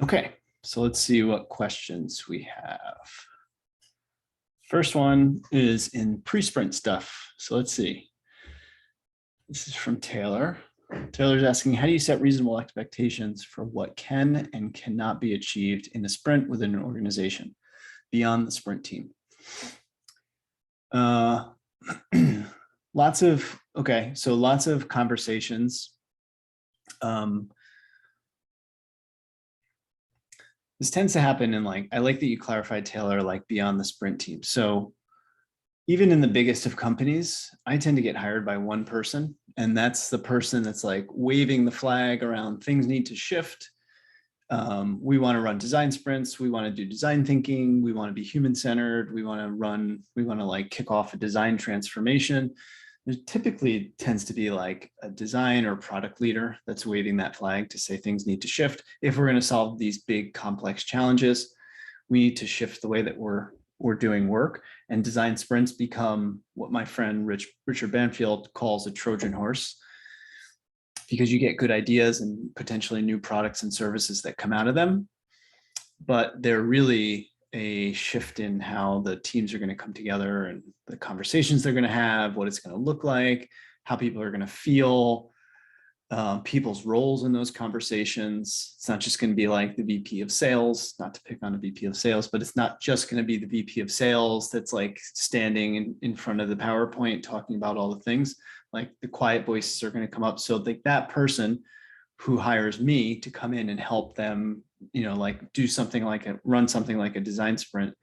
Okay, so let's see what questions we have. First one is in pre-sprint stuff. So let's see. This is from Taylor. Taylor's asking, how do you set reasonable expectations for what can and cannot be achieved in a sprint within an organization beyond the sprint team? Lots of conversations. This tends to happen in I like that you clarified, Taylor, like beyond the sprint team. So even in the biggest of companies, I tend to get hired by one person, and that's the person that's like waving the flag around things need to shift. We want to run design sprints. We want to do design thinking. We want to be human-centered. We want to like kick off a design transformation. There typically tends to be like a design or product leader that's waving that flag to say things need to shift. If we're going to solve these big complex challenges, we need to shift the way that we're doing work, and design sprints become what my friend Richard Banfield calls a Trojan horse, because you get good ideas and potentially new products and services that come out of them, but they're really a shift in how the teams are going to come together and the conversations they're going to have, what it's going to look like, how people are going to feel, people's roles in those conversations. It's not just going to be like the VP of sales, not to pick on a VP of sales, but it's not just going to be the VP of sales that's like standing in front of the PowerPoint talking about all the things. Like the quiet voices are going to come up. So like that person who hires me to come in and help them, like run something like a design sprint,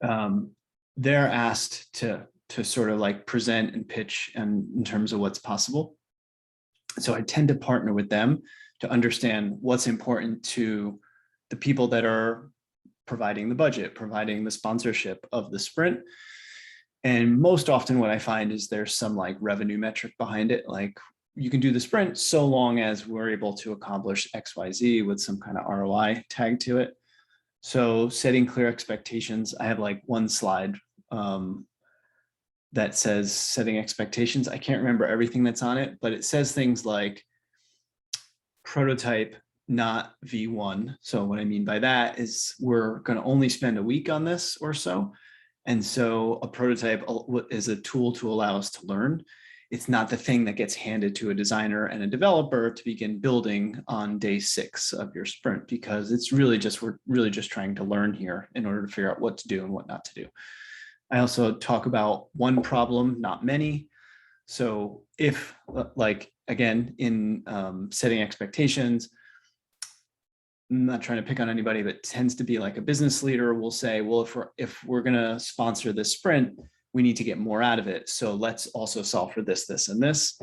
they're asked to sort of like present and pitch and in terms of what's possible. So I tend to partner with them to understand what's important to the people that are providing the budget, providing the sponsorship of the sprint. And most often what I find is there's some like revenue metric behind it. Like you can do the sprint so long as we're able to accomplish XYZ with some kind of ROI tag to it. So setting clear expectations. I have like one slide that says setting expectations. I can't remember everything that's on it, but it says things like prototype, not V1. So what I mean by that is we're going to only spend a week on this or so. And so a prototype is a tool to allow us to learn. It's not the thing that gets handed to a designer and a developer to begin building on day 6 of your sprint, because it's really just, we're really just trying to learn here in order to figure out what to do and what not to do. I also talk about one problem, not many. So if like, again, in setting expectations, I'm not trying to pick on anybody, but tends to be like a business leader will say, well, if we're going to sponsor this sprint, we need to get more out of it. So let's also solve for this, this, and this.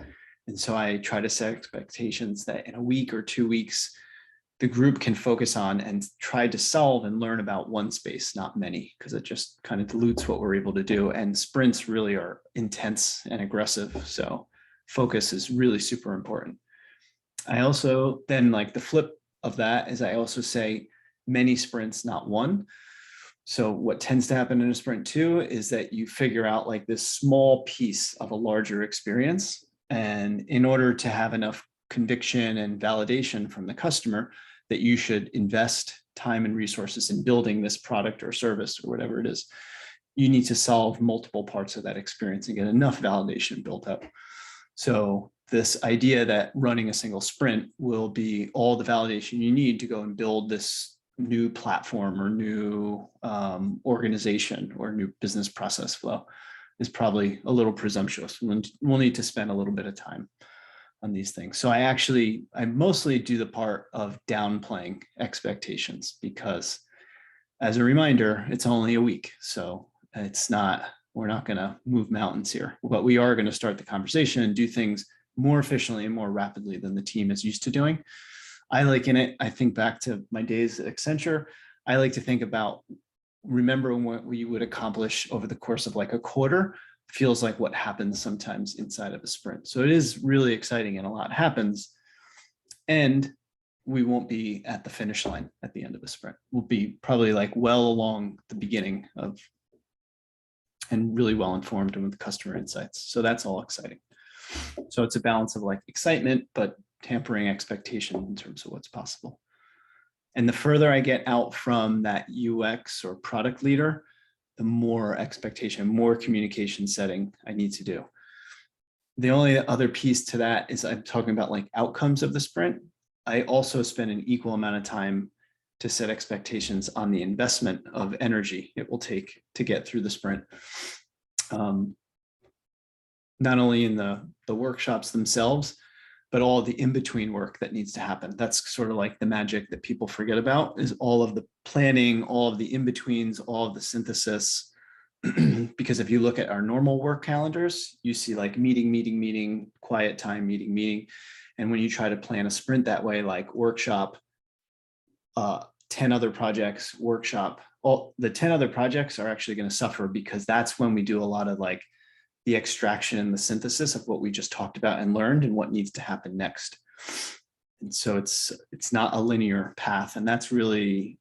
And so I try to set expectations that in a week or 2 weeks, the group can focus on and try to solve and learn about one space, not many, because it just kind of dilutes what we're able to do. And sprints really are intense and aggressive. So focus is really super important. I also then, like, the flip of that is I also say many sprints, not one. So what tends to happen in a sprint too is that you figure out like this small piece of a larger experience. And in order to have enough conviction and validation from the customer that you should invest time and resources in building this product or service or whatever it is, you need to solve multiple parts of that experience and get enough validation built up. So this idea that running a single sprint will be all the validation you need to go and build this new platform or new organization or new business process flow is probably a little presumptuous. We'll need to spend a little bit of time on these things. So I mostly do the part of downplaying expectations, because as a reminder, it's only a week. So we're not going to move mountains here, but we are going to start the conversation and do things more efficiently and more rapidly than the team is used to doing. I think back to my days at Accenture. I like to think about remembering what we would accomplish over the course of like a quarter feels like what happens sometimes inside of a sprint. So it is really exciting and a lot happens. And we won't be at the finish line at the end of a sprint. We'll be probably like well along the beginning of and really well informed and with customer insights. So that's all exciting. So it's a balance of like excitement, but tampering expectation in terms of what's possible. And the further I get out from that UX or product leader, the more expectation, more communication setting I need to do. The only other piece to that is I'm talking about like outcomes of the sprint. I also spend an equal amount of time to set expectations on the investment of energy it will take to get through the sprint. Not only in the workshops themselves, but all the in-between work that needs to happen. That's sort of like the magic that people forget about, is all of the planning, all of the in-betweens, all of the synthesis. Because if you look at our normal work calendars, you see like meeting, quiet time, meeting. And when you try to plan a sprint that way, like workshop, 10 other projects, workshop, all the 10 other projects are actually going to suffer, because that's when we do a lot of like the extraction and the synthesis of what we just talked about and learned and what needs to happen next. And so it's not a linear path, and that's really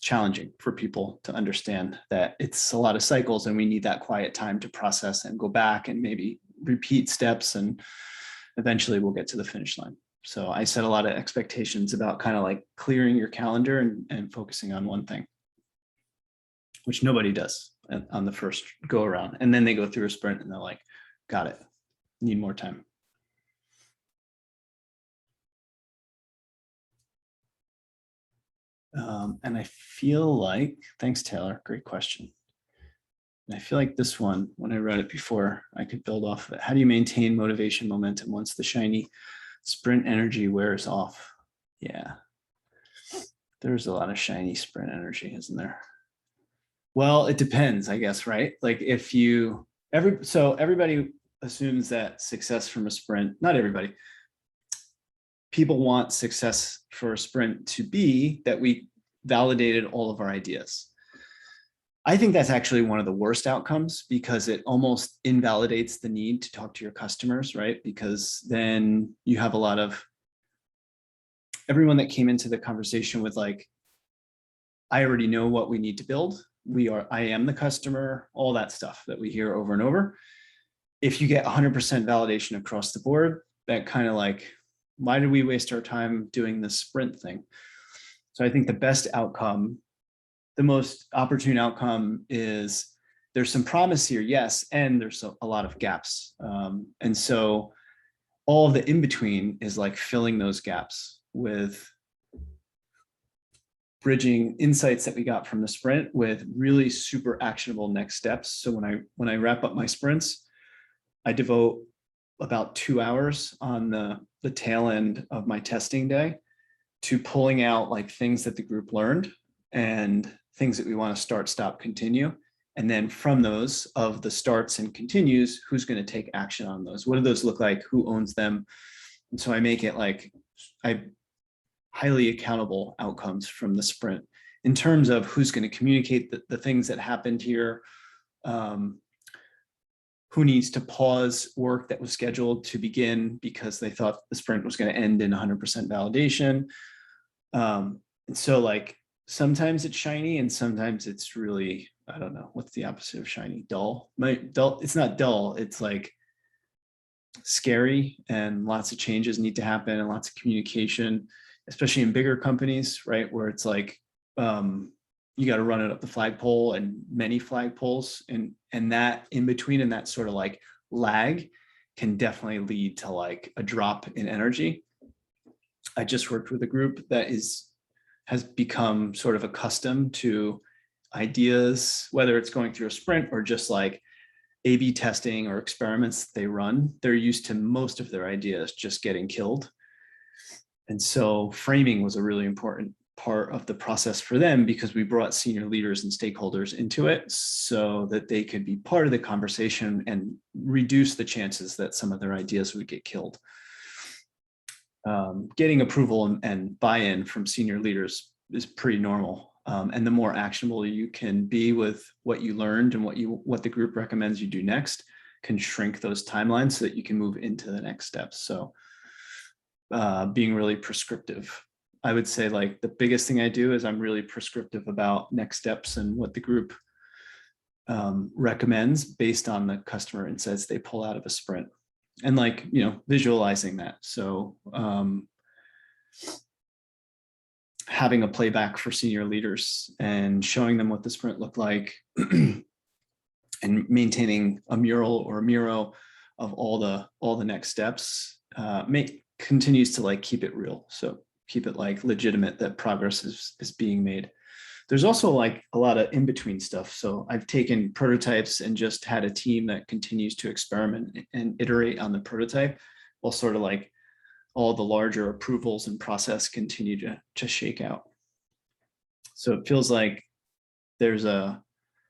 challenging for people to understand, that it's a lot of cycles and we need that quiet time to process and go back and maybe repeat steps, and eventually we'll get to the finish line. So I set a lot of expectations about kind of like clearing your calendar and focusing on one thing, which nobody does on the first go around. And then they go through a sprint and they're like, got it, need more time. And I feel like, thanks, Taylor, great question. And I feel like this one, when I read it before, I could build off of it. How do you maintain motivation momentum once the shiny sprint energy wears off? Yeah, there's a lot of shiny sprint energy, isn't there? Well, it depends, I guess, right? Like if you, so everybody assumes that success from a sprint, not everybody, people want success for a sprint to be that we validated all of our ideas. I think that's actually one of the worst outcomes, because it almost invalidates the need to talk to your customers, right? Because then you have a lot of everyone that came into the conversation with like, I already know what we need to build. I am the customer, all that stuff that we hear over and over. If you get 100% validation across the board, that kind of like, why did we waste our time doing this sprint thing? So I think the best outcome, the most opportune outcome, is there's some promise here, yes, and there's a lot of gaps. And so all of the in-between is like filling those gaps with bridging insights that we got from the sprint with really super actionable next steps. So when I wrap up my sprints, I devote about 2 hours on the tail end of my testing day to pulling out like things that the group learned and things that we want to start, stop, continue. And then from those, of the starts and continues, who's going to take action on those? What do those look like? Who owns them? And so I make it like, highly accountable outcomes from the sprint in terms of who's going to communicate the things that happened here, who needs to pause work that was scheduled to begin because they thought the sprint was going to end in 100% validation. And so like sometimes it's shiny and sometimes it's really, I don't know, what's the opposite of shiny? Dull. It's not dull, it's like scary, and lots of changes need to happen and lots of communication, especially in bigger companies, right? Where it's like, you got to run it up the flagpole and many flagpoles, and that in between and that sort of like lag can definitely lead to like a drop in energy. I just worked with a group that has become sort of accustomed to ideas, whether it's going through a sprint or just like A/B testing or experiments they run. They're used to most of their ideas just getting killed. And so framing was a really important part of the process for them, because we brought senior leaders and stakeholders into it so that they could be part of the conversation and reduce the chances that some of their ideas would get killed. Getting approval and buy-in from senior leaders is pretty normal. And the more actionable you can be with what you learned and what the group recommends you do next can shrink those timelines so that you can move into the next steps. So being really prescriptive. I would say like the biggest thing I do is I'm really prescriptive about next steps and what the group recommends based on the customer insights they pull out of a sprint, and like, visualizing that. So having a playback for senior leaders and showing them what the sprint looked like and maintaining a mural or a miro of all the next steps continues to like keep it real. So keep it like legitimate that progress is being made. There's also like a lot of in-between stuff. So I've taken prototypes and just had a team that continues to experiment and iterate on the prototype while sort of like all the larger approvals and process continue to shake out. So it feels like there's a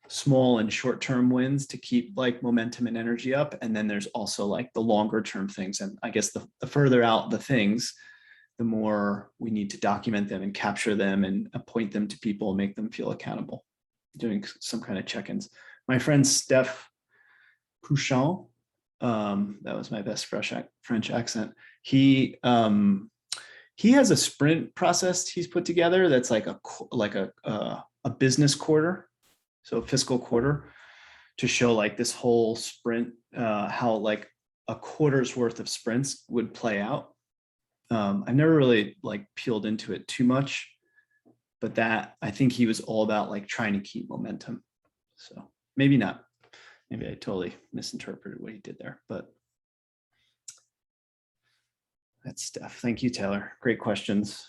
small and short-term wins to keep like momentum and energy up. And then there's also like the longer term things. And I guess the further out the things, the more we need to document them and capture them and appoint them to people and make them feel accountable, doing some kind of check-ins. My friend Steph Couchon, that was my best French accent. He has a sprint process he's put together that's like a business quarter, so a fiscal quarter, to show like this whole sprint, how like a quarter's worth of sprints would play out. I've never really like peeled into it too much, but that I think he was all about like trying to keep momentum. So maybe not. Maybe I totally misinterpreted what he did there, but that's Steph. Thank you, Taylor. Great questions.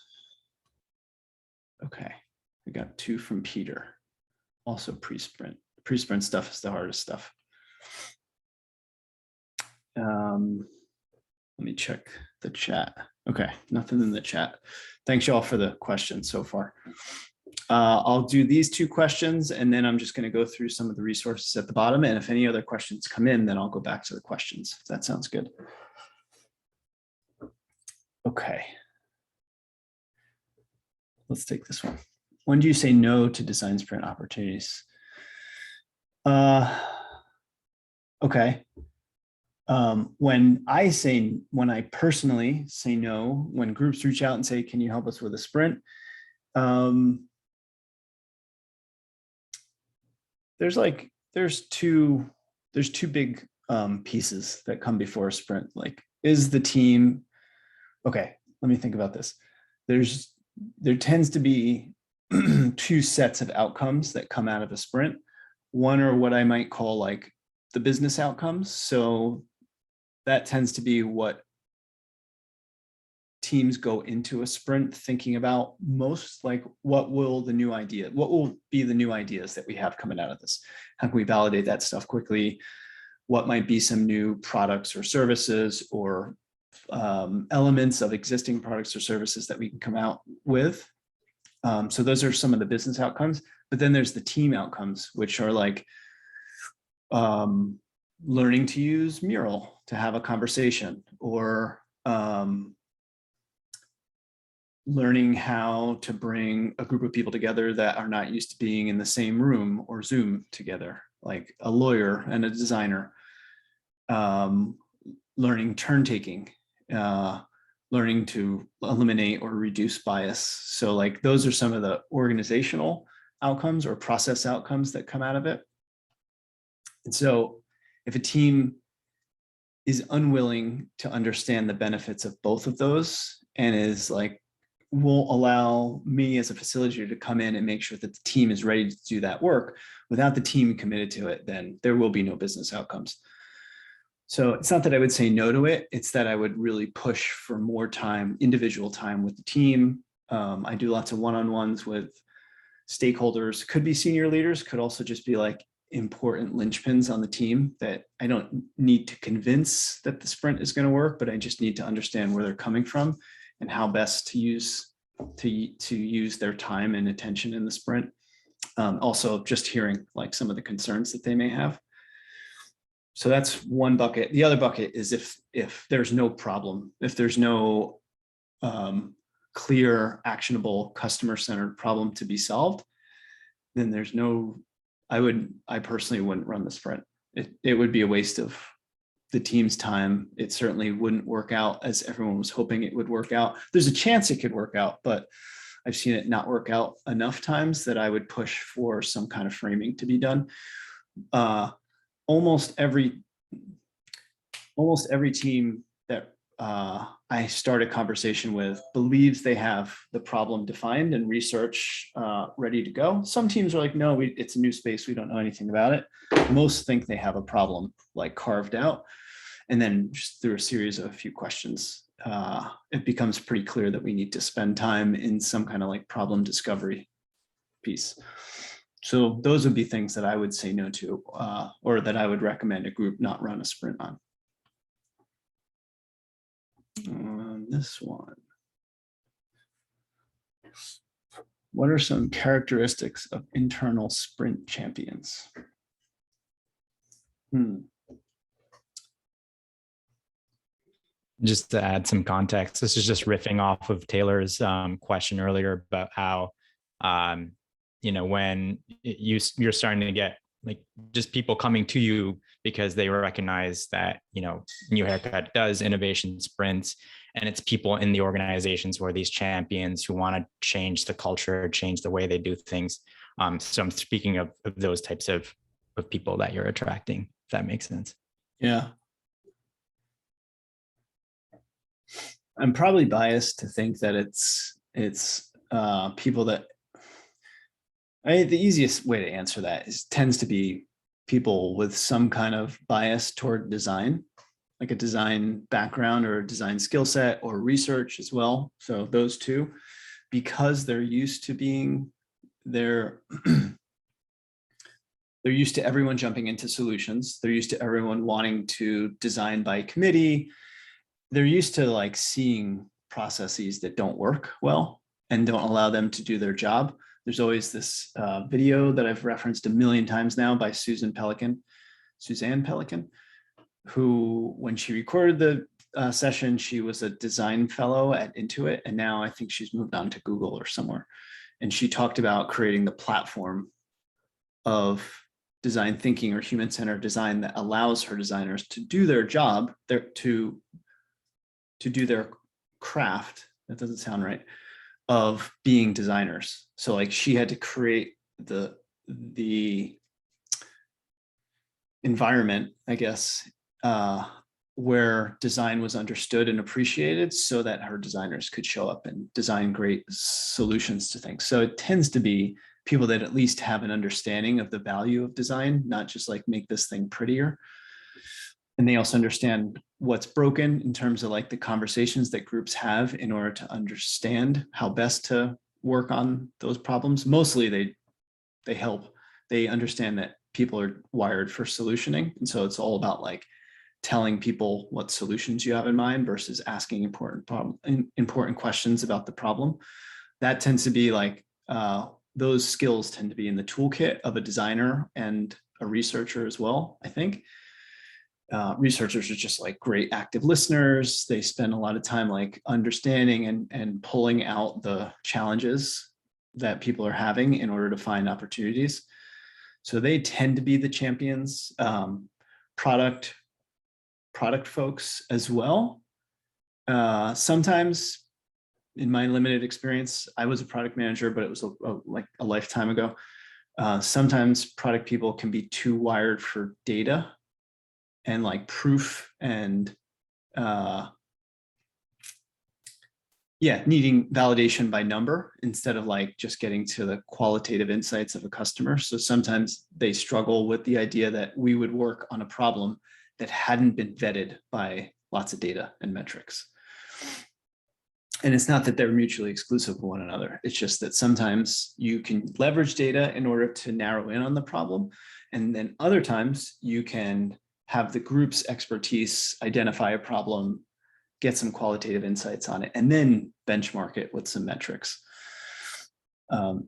Okay, we got 2 from Peter. Also pre-sprint. Pre-sprint stuff is the hardest stuff. Let me check the chat. Okay, nothing in the chat. Thanks y'all for the questions so far. I'll do these 2 questions and then I'm just going to go through some of the resources at the bottom. And if any other questions come in, then I'll go back to the questions, if that sounds good. Okay. Let's take this one. When do you say no to design sprint opportunities? Okay. When I personally say no, when groups reach out and say, can you help us with a sprint? There's two big pieces that come before a sprint. Like, is the team, okay, let me think about this. There tends to be 2 sets of outcomes that come out of a sprint. One are what I might call like the business outcomes. So that tends to be what teams go into a sprint thinking about most, like what will be the new ideas that we have coming out of this? How can we validate that stuff quickly? What might be some new products or services or elements of existing products or services that we can come out with? So those are some of the business outcomes, but then there's the team outcomes, which are like learning to use Mural to have a conversation, or learning how to bring a group of people together that are not used to being in the same room or Zoom together, like a lawyer and a designer, learning turn taking, learning to eliminate or reduce bias. So like those are some of the organizational outcomes or process outcomes that come out of it. And so if a team is unwilling to understand the benefits of both of those and is like, won't allow me as a facilitator to come in and make sure that the team is ready to do that work, without the team committed to it, then there will be no business outcomes. So it's not that I would say no to it, it's that I would really push for more time, individual time with the team. I do lots of one-on-ones with stakeholders, could be senior leaders, could also just be like important linchpins on the team that I don't need to convince that the sprint is going to work, but I just need to understand where they're coming from and how best to use their time and attention in the sprint. Also just hearing like some of the concerns that they may have. So that's one bucket. The other bucket is if there's no problem, if there's no clear, actionable, customer-centered problem to be solved, then there's no, I personally wouldn't run the sprint. It would be a waste of the team's time. It certainly wouldn't work out as everyone was hoping it would work out. There's a chance it could work out, but I've seen it not work out enough times that I would push for some kind of framing to be done. Almost every team that I start a conversation with believes they have the problem defined and research ready to go. Some teams are like, no, it's a new space. We don't know anything about it. Most think they have a problem like carved out. And then just through a series of a few questions, it becomes pretty clear that we need to spend time in some kind of like problem discovery piece. So those would be things that I would say no to, or that I would recommend a group not run a sprint on. This one. What are some characteristics of internal sprint champions? Just to add some context, this is just riffing off of Taylor's question earlier about how, when you're starting to get like just people coming to you because they recognize that, New Haircut does innovation sprints, and it's people in the organizations who are these champions who want to change the culture, change the way they do things. So I'm speaking of those types of people that you're attracting, if that makes sense. Yeah. I'm probably biased to think that it's people that, the easiest way to answer that tends to be people with some kind of bias toward design, like a design background or a design skill set or research as well. So those two, because they're used to being they're used to everyone jumping into solutions. They're used to everyone wanting to design by committee. They're used to like seeing processes that don't work well and don't allow them to do their job. There's always this video that I've referenced a million times now by Suzanne Pelican, who, when she recorded the session, she was a design fellow at Intuit, and now I think she's moved on to Google or somewhere. And she talked about creating the platform of design thinking or human-centered design that allows her designers to do their job, to do their craft, that doesn't sound right, of being designers. So like she had to create the environment, I guess, where design was understood and appreciated so that her designers could show up and design great solutions to things. So it tends to be people that at least have an understanding of the value of design, not just like make this thing prettier. And they also understand what's broken in terms of like the conversations that groups have in order to understand how best to work on those problems. Mostly they help, they understand that people are wired for solutioning. And so it's all about like telling people what solutions you have in mind versus asking important questions about the problem. That tends to be like, those skills tend to be in the toolkit of a designer and a researcher as well, I think. Researchers are just like great active listeners. They spend a lot of time like understanding and pulling out the challenges that people are having in order to find opportunities. So they tend to be the champions. Product folks as well. Sometimes, in my limited experience, I was a product manager, but it was like a lifetime ago. Sometimes product people can be too wired for data and like proof and needing validation by number instead of like just getting to the qualitative insights of a customer. So sometimes they struggle with the idea that we would work on a problem that hadn't been vetted by lots of data and metrics. And it's not that they're mutually exclusive of one another. It's just that sometimes you can leverage data in order to narrow in on the problem. And then other times you can have the group's expertise identify a problem, get some qualitative insights on it, and then benchmark it with some metrics.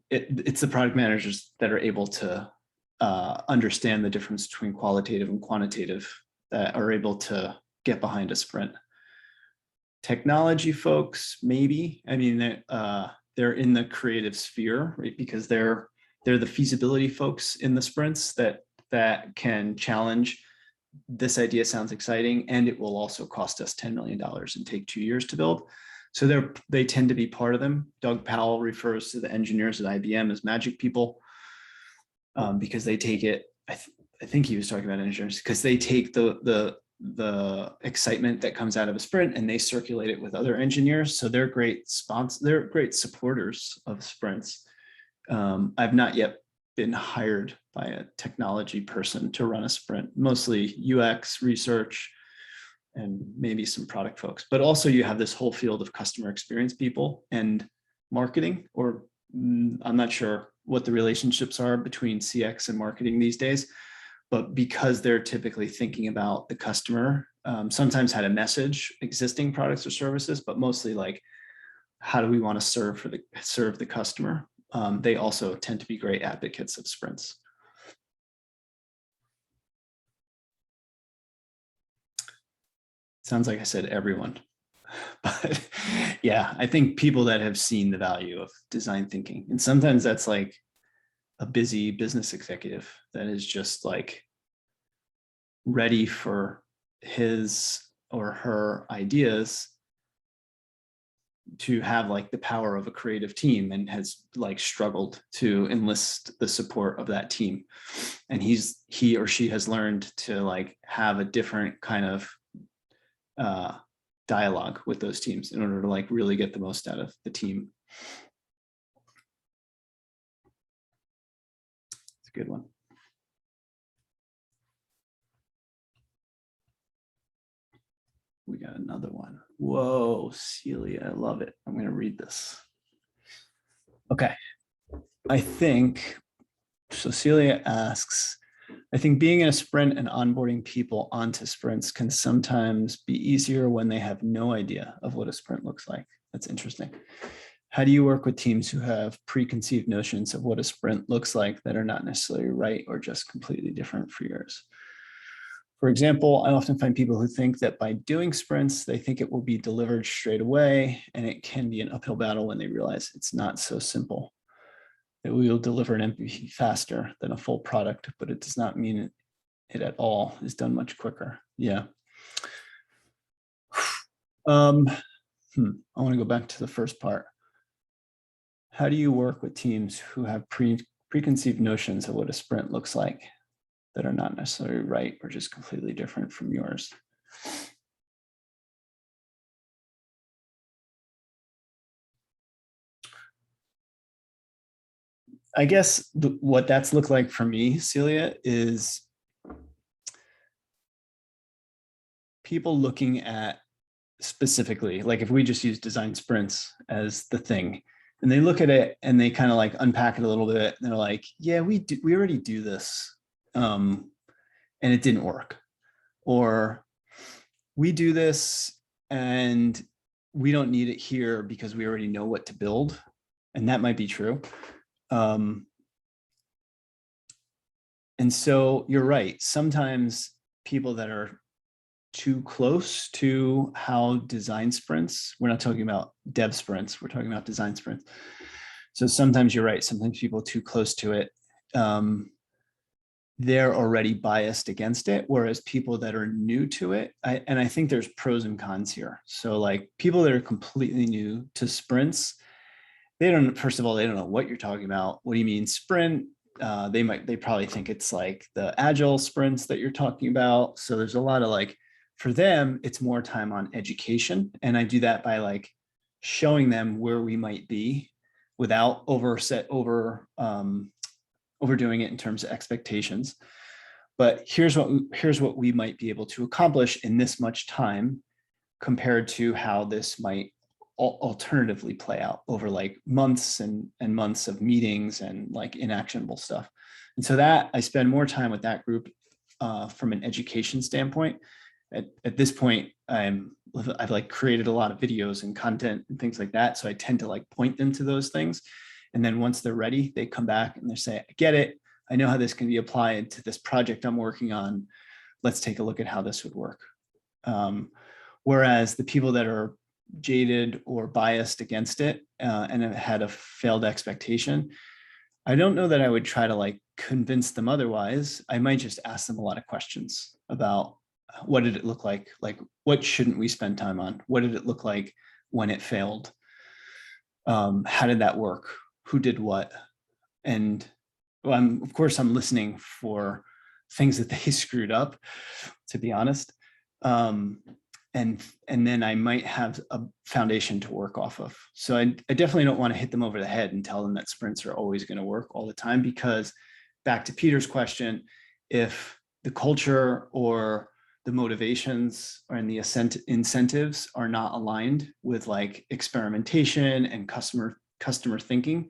It's the product managers that are able to understand the difference between qualitative and quantitative that are able to get behind a sprint. Technology folks, maybe. I mean, they're in the creative sphere, right? Because they're the feasibility folks in the sprints that can challenge. This idea sounds exciting, and it will also cost us $10 million and take 2 years to build. So they tend to be part of them. Doug Powell refers to the engineers at IBM as magic people because they take it. I think he was talking about engineers because they take the the excitement that comes out of a sprint, and they circulate it with other engineers. So they're great they're great supporters of sprints. I've not yet been hired by a technology person to run a sprint, mostly UX research and maybe some product folks. But also you have this whole field of customer experience people and marketing, or I'm not sure what the relationships are between CX and marketing these days, but because they're typically thinking about the customer, sometimes how to message existing products or services, but mostly like, how do we want to serve the customer? They also tend to be great advocates of sprints. Sounds like I said everyone, but yeah, I think people that have seen the value of design thinking, and sometimes that's like a busy business executive that is just like ready for his or her ideas to have like the power of a creative team, and has like struggled to enlist the support of that team. And he or she has learned to like have a different kind of dialogue with those teams in order to like really get the most out of the team. It's a good one. We got another one. Whoa, Celia, I love it. I'm going to read this. Okay. I think, so Celia asks, I think being in a sprint and onboarding people onto sprints can sometimes be easier when they have no idea of what a sprint looks like. That's interesting. How do you work with teams who have preconceived notions of what a sprint looks like that are not necessarily right or just completely different for yours? For example, I often find people who think that by doing sprints, they think it will be delivered straight away, and it can be an uphill battle when they realize it's not so simple. That we will deliver an MVP faster than a full product, but it does not mean it at all is done much quicker. Yeah. I want to go back to the first part. How do you work with teams who have preconceived notions of what a sprint looks like that are not necessarily right or just completely different from yours? I guess what that's looked like for me, Celia, is people looking at specifically, like if we just use design sprints as the thing, and they look at it and they kind of like unpack it a little bit, and they're like, yeah, we already do this, and it didn't work. Or we do this and we don't need it here because we already know what to build. And that might be true. And so you're right. Sometimes people that are too close to how design sprints, we're not talking about dev sprints, we're talking about design sprints. So sometimes you're right. Sometimes people too close to it, they're already biased against it. Whereas people that are new to it, and I think there's pros and cons here. So like people that are completely new to sprints, they don't, first of all, they don't know what you're talking about. What do you mean sprint? They probably think it's like the agile sprints that you're talking about. So there's a lot of like, for them, it's more time on education. And I do that by like showing them where we might be without overdoing it in terms of expectations. But here's what we might be able to accomplish in this much time compared to how this might alternatively play out over like months and months of meetings and like inactionable stuff. And so that I spend more time with that group from an education standpoint. At this point, I've like created a lot of videos and content and things like that. So I tend to like point them to those things. And then once they're ready, they come back and they say, I get it. I know how this can be applied to this project I'm working on. Let's take a look at how this would work. Whereas the people that are jaded or biased against it and have had a failed expectation, I don't know that I would try to like convince them otherwise. I might just ask them a lot of questions about what did it look like? Like, what shouldn't we spend time on? What did it look like when it failed? How did that work? Who did what? And well, of course, I'm listening for things that they screwed up, to be honest. And then I might have a foundation to work off of. So I definitely don't want to hit them over the head and tell them that sprints are always going to work all the time, because back to Peter's question, if the culture or the motivations and the incentives are not aligned with like experimentation and customer thinking,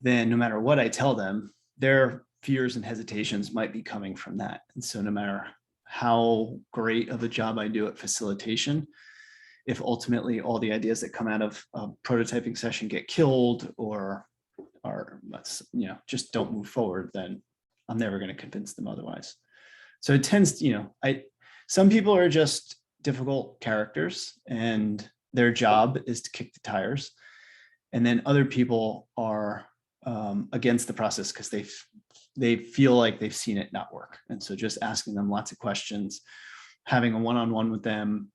then no matter what I tell them, their fears and hesitations might be coming from that. And so no matter how great of a job I do at facilitation, if ultimately all the ideas that come out of a prototyping session get killed or are, just don't move forward, then I'm never going to convince them otherwise. So it tends, some people are just difficult characters and their job is to kick the tires. And then other people are against the process because they feel like they've seen it not work. And so just asking them lots of questions, having a one-on-one with them,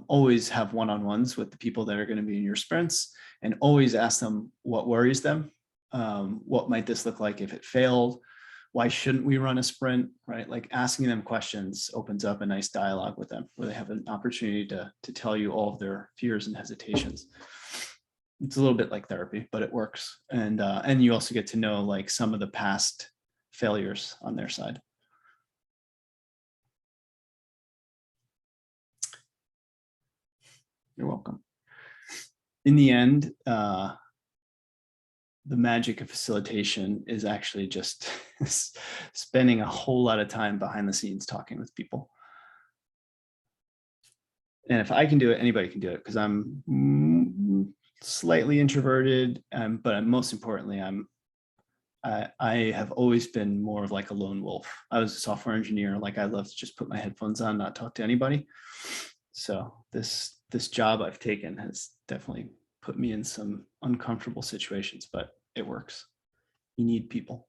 always have one-on-ones with the people that are going to be in your sprints, and always ask them what worries them. What might this look like if it failed? Why shouldn't we run a sprint, right? Like asking them questions opens up a nice dialogue with them where they have an opportunity to tell you all of their fears and hesitations. It's a little bit like therapy, but it works. And you also get to know like some of the past failures on their side. You're welcome. In the end, the magic of facilitation is actually just spending a whole lot of time behind the scenes talking with people. And if I can do it, anybody can do it, because I'm slightly introverted, but most importantly, I have always been more of like a lone wolf. I was a software engineer. Like I love to just put my headphones on, not talk to anybody. So this job I've taken has definitely put me in some uncomfortable situations, but it works. You need people.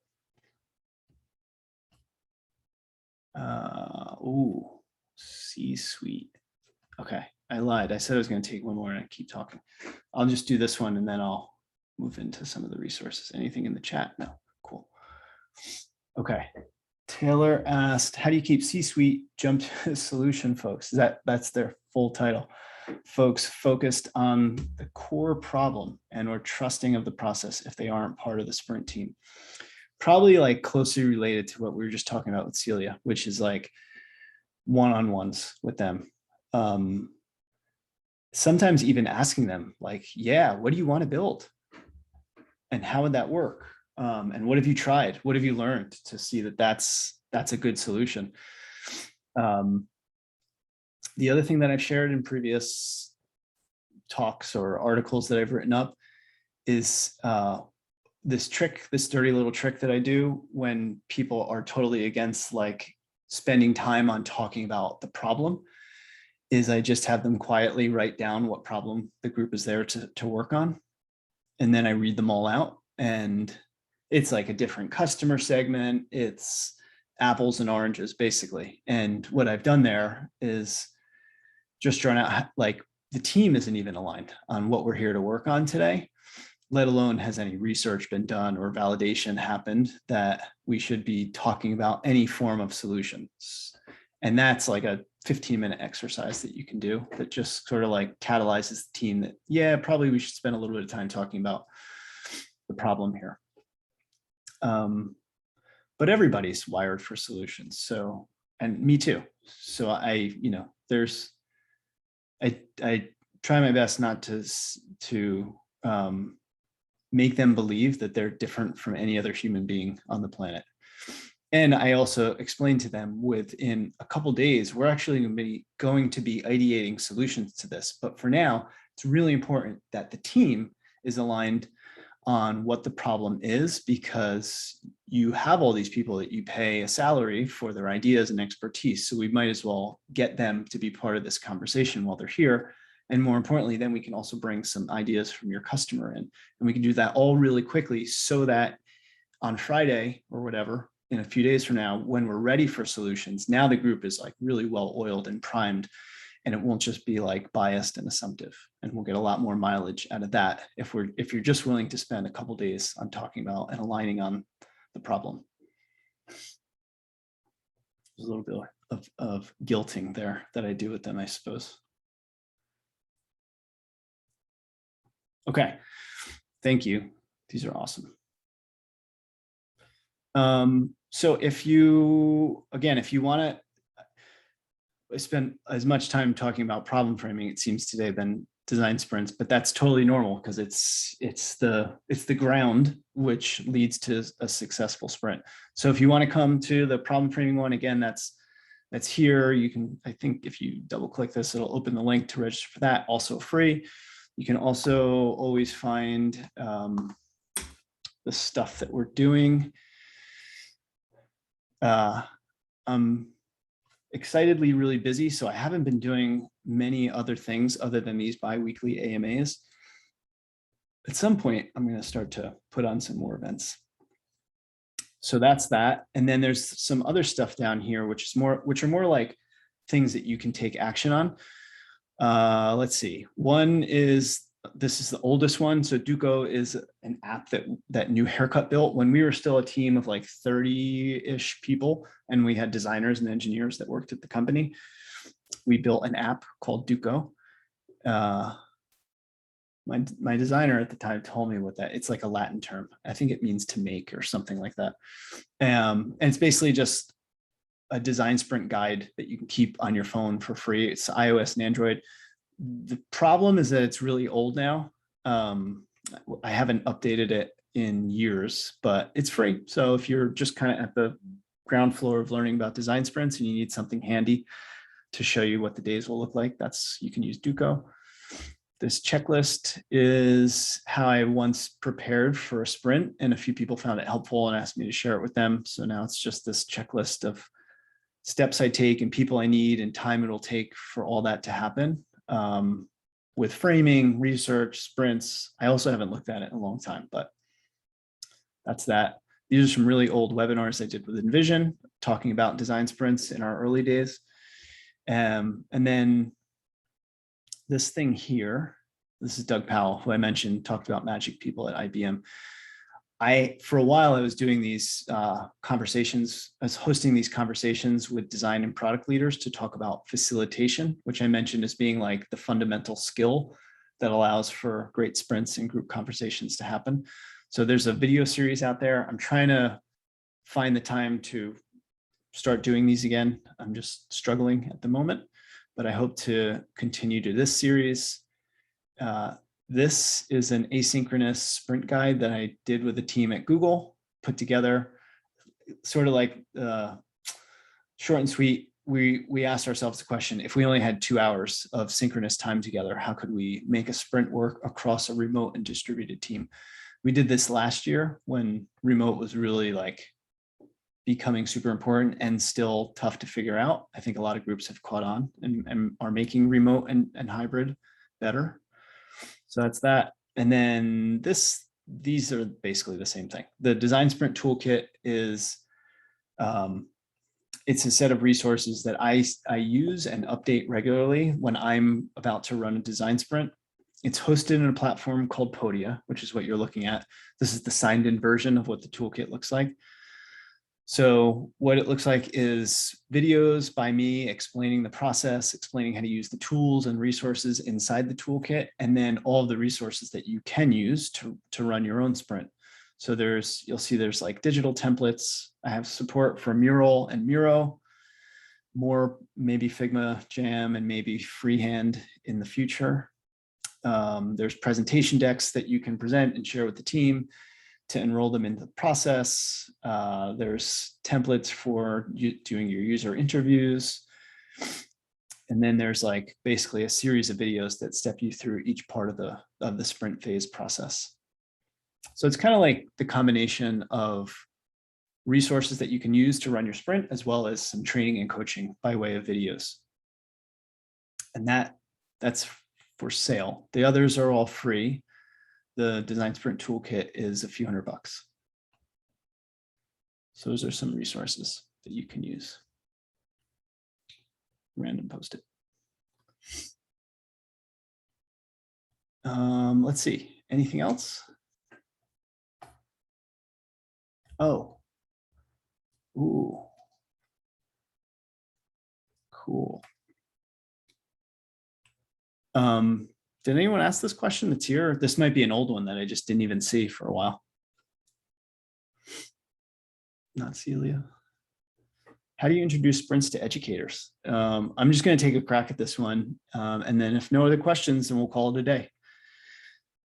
C-suite. Okay, I lied. I said I was going to take one more and I keep talking. I'll just do this one and then I'll move into some of the resources. Anything in the chat? No. Cool. Okay. Taylor asked, how do you keep C-suite jump to solution folks? That's their full title. Folks focused on the core problem and or trusting of the process if they aren't part of the sprint team. Probably like closely related to what we were just talking about with Celia, which is like one-on-ones with them. Sometimes even asking them like, yeah, what do you want to build? And how would that work? And what have you tried? What have you learned to see that that's a good solution? The other thing that I've shared in previous talks or articles that I've written up is this dirty little trick that I do when people are totally against like spending time on talking about the problem, is I just have them quietly write down what problem the group is there to work on. And then I read them all out, and it's like a different customer segment. It's apples and oranges basically. And what I've done there is just drawn out like the team isn't even aligned on what we're here to work on today, let alone has any research been done or validation happened that we should be talking about any form of solutions. And that's like a 15-minute exercise that you can do that just sort of like catalyzes the team that, yeah, probably we should spend a little bit of time talking about the problem here. But everybody's wired for solutions. So, and me too. So I try my best not to make them believe that they're different from any other human being on the planet. And I also explained to them within a couple days, we're actually going to be ideating solutions to this. But for now, it's really important that the team is aligned on what the problem is, because you have all these people that you pay a salary for their ideas and expertise. So we might as well get them to be part of this conversation while they're here. And more importantly, then we can also bring some ideas from your customer in, and we can do that all really quickly so that on Friday or whatever, in a few days from now, when we're ready for solutions, now the group is like really well oiled and primed, and it won't just be like biased and assumptive. And we'll get a lot more mileage out of that if you're just willing to spend a couple days on talking about and aligning on the problem. There's a little bit of guilting there that I do with them, I suppose. Okay, thank you. These are awesome. So if you, again, if you want to, I spent as much time talking about problem framing, it seems today, than design sprints, but that's totally normal because it's the ground which leads to a successful sprint. So if you want to come to the problem framing one, again, that's here. You can, I think if you double click this, it'll open the link to register for that, also free. You can also always find the stuff that we're doing. I'm excitedly really busy, so I haven't been doing many other things other than these bi-weekly AMAs. At some point, I'm going to start to put on some more events. So that's that. And then there's some other stuff down here, which are more like things that you can take action on. Let's see. One is, this is the oldest one. So Duco is an app that New Haircut built when we were still a team of like 30-ish people, and we had designers and engineers that worked at the company. We built an app called Duco. My designer at the time told me what that, it's like a Latin term. I think it means to make or something like that. And it's basically just a design sprint guide that you can keep on your phone for free. It's iOS and Android. The problem is that it's really old now. I haven't updated it in years, but it's free. So if you're just kind of at the ground floor of learning about design sprints and you need something handy to show you what the days will look like, you can use Duco. This checklist is how I once prepared for a sprint, and a few people found it helpful and asked me to share it with them. So now it's just this checklist of steps I take and people I need and time it'll take for all that to happen. With framing, research, sprints. I also haven't looked at it in a long time, but that's that. These are some really old webinars I did with Envision, talking about design sprints in our early days. And then this thing here, this is Doug Powell, who I mentioned, talked about magic people at IBM. For a while, I was doing these conversations, I was hosting these conversations with design and product leaders to talk about facilitation, which I mentioned as being like the fundamental skill that allows for great sprints and group conversations to happen. So there's a video series out there. I'm trying to find the time to start doing these again. I'm just struggling at the moment, but I hope to continue to this series. This is an asynchronous sprint guide that I did with a team at Google, put together, sort of like short and sweet. We asked ourselves the question, if we only had 2 hours of synchronous time together, how could we make a sprint work across a remote and distributed team? We did this last year when remote was really like becoming super important and still tough to figure out. I think a lot of groups have caught on and are making remote and hybrid better. So that's that. And then these are basically the same thing. The design sprint toolkit is, it's a set of resources that I use and update regularly when I'm about to run a design sprint. It's hosted in a platform called Podia, which is what you're looking at. This is the signed in version of what the toolkit looks like. So what it looks like is videos by me explaining the process, explaining how to use the tools and resources inside the toolkit, and then all of the resources that you can use to run your own sprint. So you'll see there's like digital templates. I have support for Mural and Miro, more maybe Figma, Jam, and maybe freehand in the future. There's presentation decks that you can present and share with the team to enroll them into the process. There's templates for doing your user interviews. And then there's like basically a series of videos that step you through each part of the sprint phase process. So it's kind of like the combination of resources that you can use to run your sprint, as well as some training and coaching by way of videos. And that's for sale. The others are all free. The design sprint toolkit is a few $100. So those are some resources that you can use. Random post it. Let's see, anything else? Oh, ooh. Cool. Did anyone ask this question that's here? This might be an old one that I just didn't even see for a while. Not Celia. How do you introduce sprints to educators? I'm just going to take a crack at this one. And then if no other questions, then we'll call it a day.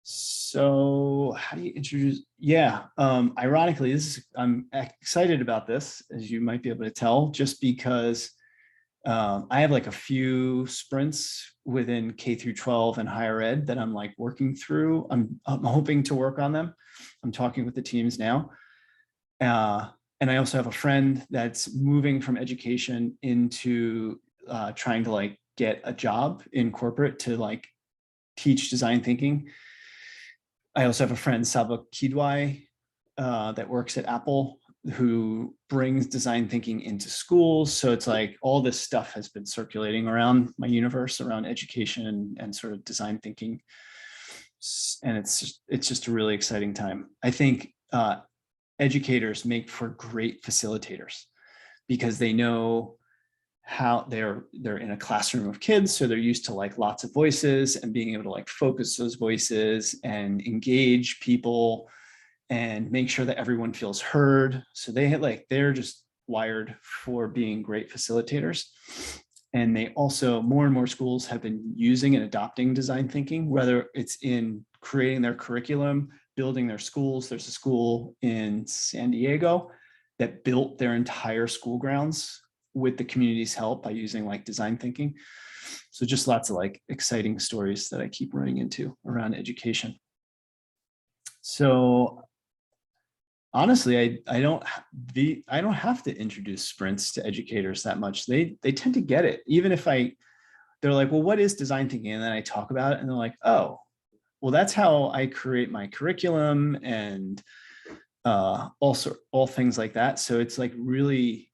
So how do you introduce? Yeah, ironically, I'm excited about this, as you might be able to tell, just because I have like a few sprints within K through 12 and higher ed that I'm like working through. I'm hoping to work on them. I'm talking with the teams now. And I also have a friend that's moving from education into trying to like get a job in corporate to like teach design thinking. I also have a friend, Saba Kidwai, that works at Apple, who brings design thinking into schools. So it's like all this stuff has been circulating around my universe, around education and sort of design thinking. And it's just a really exciting time. I think educators make for great facilitators because they know how they're in a classroom of kids, so they're used to like lots of voices and being able to like focus those voices and engage people and make sure that everyone feels heard. So they're just wired for being great facilitators. And they also, more and more schools have been using and adopting design thinking, whether it's in creating their curriculum, building their schools. There's a school in San Diego that built their entire school grounds with the community's help by using like design thinking. So just lots of like exciting stories that I keep running into around education. So honestly, I don't have to introduce sprints to educators that much. They tend to get it, even if they're like, well, what is design thinking? And then I talk about it and they're like, oh, well, that's how I create my curriculum and also all things like that. So it's like really,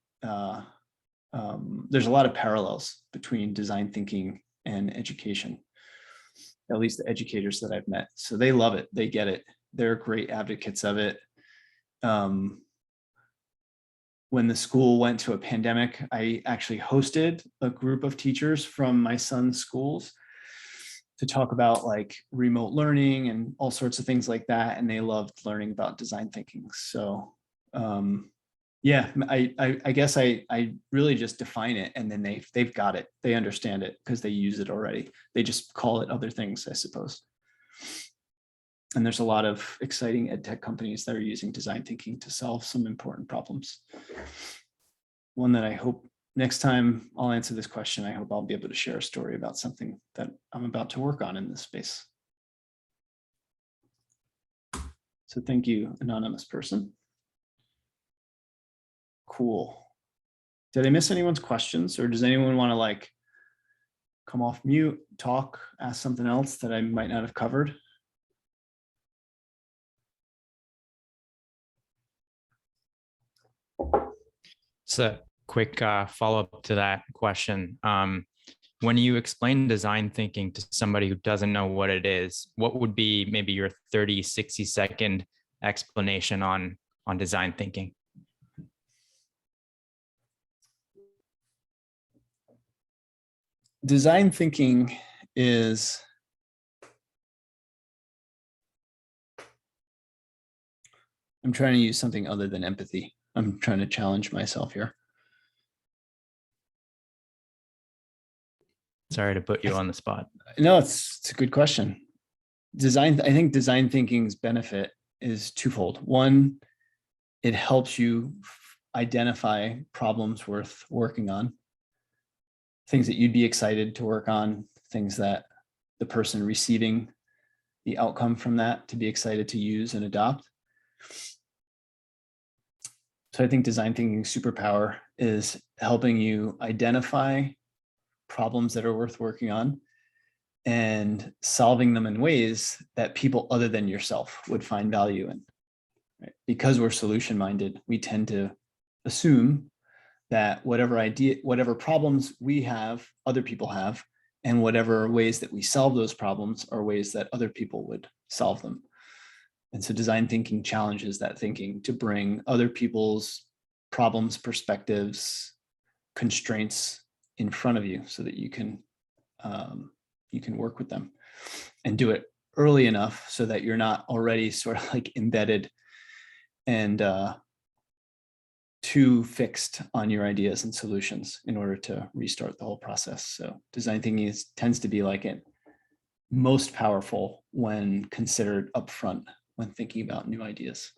there's a lot of parallels between design thinking and education, at least the educators that I've met. So they love it. They get it. They're great advocates of it. When the school went to a pandemic, I actually hosted a group of teachers from my son's schools to talk about like remote learning and all sorts of things like that. And they loved learning about design thinking. So yeah, I guess I really just define it and then they've got it. They understand it because they use it already. They just call it other things, I suppose. And there's a lot of exciting ed tech companies that are using design thinking to solve some important problems. One that I hope next time I'll answer this question, I hope I'll be able to share a story about something that I'm about to work on in this space. So thank you, anonymous person. Cool. Did I miss anyone's questions, or does anyone want to like come off mute, talk, ask something else that I might not have covered? So a quick follow-up to that question. When you explain design thinking to somebody who doesn't know what it is, what would be maybe your 30, 60-second explanation on design thinking? Design thinking is I'm trying to use something other than empathy. I'm trying to challenge myself here. Sorry to put you on the spot. No, it's a good question. I think design thinking's benefit is twofold. One, it helps you identify problems worth working on, things that you'd be excited to work on, things that the person receiving the outcome from that to be excited to use and adopt. So I think design thinking superpower is helping you identify problems that are worth working on and solving them in ways that people other than yourself would find value in. Right? Because we're solution minded, we tend to assume that whatever problems we have, other people have, and whatever ways that we solve those problems are ways that other people would solve them. And so design thinking challenges that thinking to bring other people's problems, perspectives, constraints in front of you so that you can work with them and do it early enough so that you're not already sort of like embedded and too fixed on your ideas and solutions in order to restart the whole process. So design thinking tends to be like it most powerful when considered upfront when thinking about new ideas.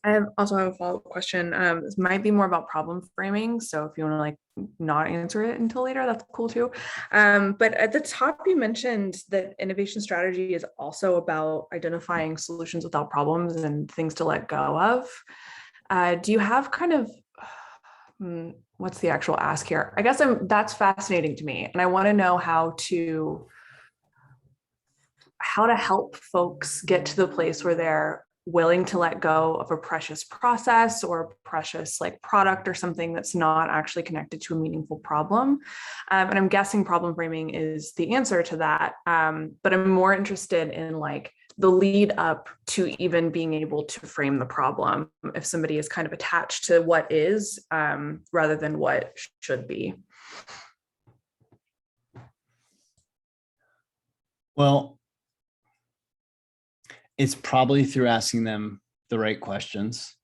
I also have a follow-up question. This might be more about problem framing. So if you want to like not answer it until later, that's cool too. But at the top, you mentioned that innovation strategy is also about identifying solutions without problems and things to let go of. Do you have kind of, what's the actual ask here? I guess that's fascinating to me. And I want to know how to help folks get to the place where they're willing to let go of a precious process or a precious like product or something that's not actually connected to a meaningful problem. And I'm guessing problem framing is the answer to that. But I'm more interested in like the lead up to even being able to frame the problem if somebody is kind of attached to what is rather than what should be. Well, it's probably through asking them the right questions.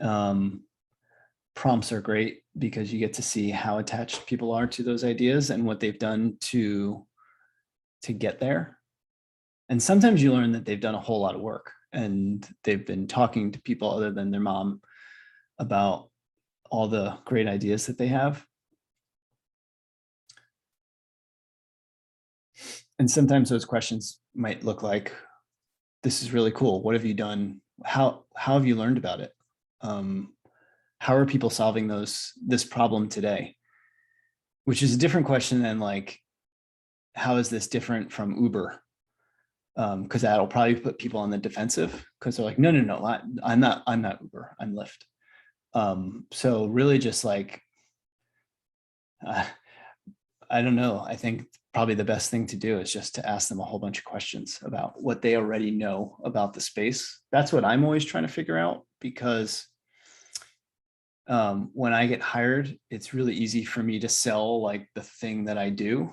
Prompts are great because you get to see how attached people are to those ideas and what they've done to get there. And sometimes you learn that they've done a whole lot of work and they've been talking to people other than their mom about all the great ideas that they have. And sometimes those questions might look like, this is really cool. What have you done? How have you learned about it? How are people solving this problem today? Which is a different question than like, how is this different from Uber? Because that'll probably put people on the defensive because they're like, no, I'm not Uber, I'm Lyft. So really just like, I don't know. I think probably the best thing to do is just to ask them a whole bunch of questions about what they already know about the space. That's what I'm always trying to figure out because when I get hired, it's really easy for me to sell like the thing that I do.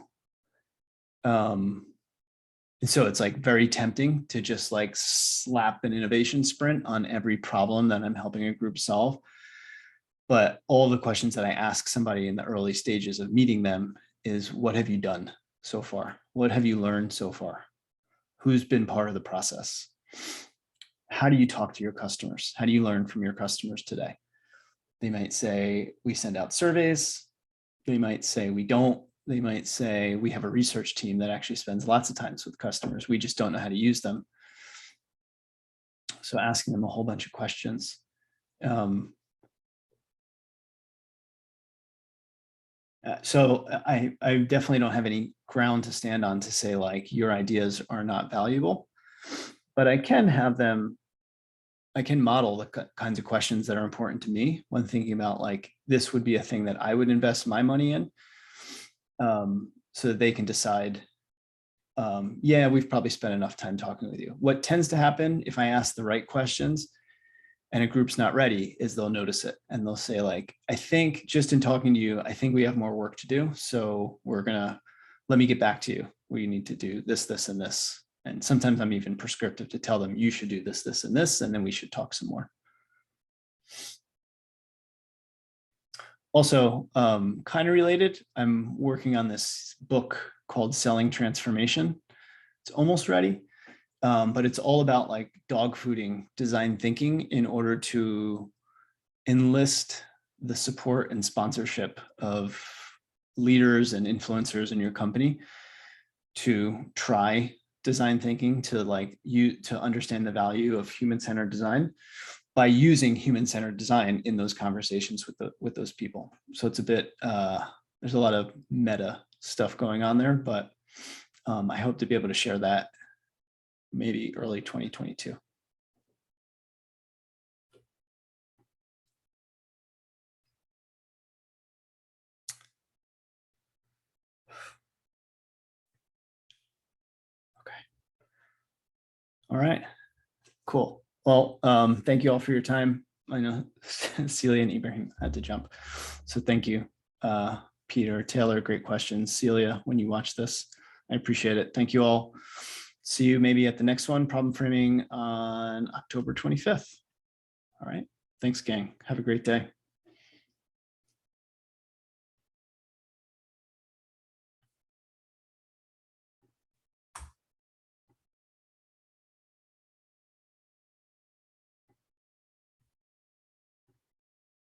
And so it's like very tempting to just like slap an innovation sprint on every problem that I'm helping a group solve. But all the questions that I ask somebody in the early stages of meeting them is, what have you done so far? What have you learned so far? Who's been part of the process? How do you talk to your customers? How do you learn from your customers today? They might say, we send out surveys. They might say, we don't. They might say, we have a research team that actually spends lots of time with customers. We just don't know how to use them. So asking them a whole bunch of questions. So I definitely don't have any ground to stand on to say like your ideas are not valuable, but I can model the kinds of questions that are important to me when thinking about like, this would be a thing that I would invest my money in, so that they can decide, yeah, we've probably spent enough time talking with you. What tends to happen if I ask the right questions and a group's not ready is they'll notice it and they'll say like, I think just in talking to you, I think we have more work to do. So let me get back to you. We need to do this, this, and this. And sometimes I'm even prescriptive to tell them you should do this, this, and this, and then we should talk some more. Also, kind of related, I'm working on this book called Selling Transformation. It's almost ready. But it's all about like dog fooding design thinking in order to enlist the support and sponsorship of leaders and influencers in your company to try design thinking, to understand the value of human-centered design by using human-centered design in those conversations with those people. So it's a bit, there's a lot of meta stuff going on there, but I hope to be able to share that maybe early 2022. Okay. All right, cool. Well, thank you all for your time. I know Celia and Ibrahim had to jump. So thank you, Peter, Taylor, great questions. Celia, when you watch this, I appreciate it. Thank you all. See you maybe at the next one, problem framing on October 25th. All right. Thanks, gang. Have a great day.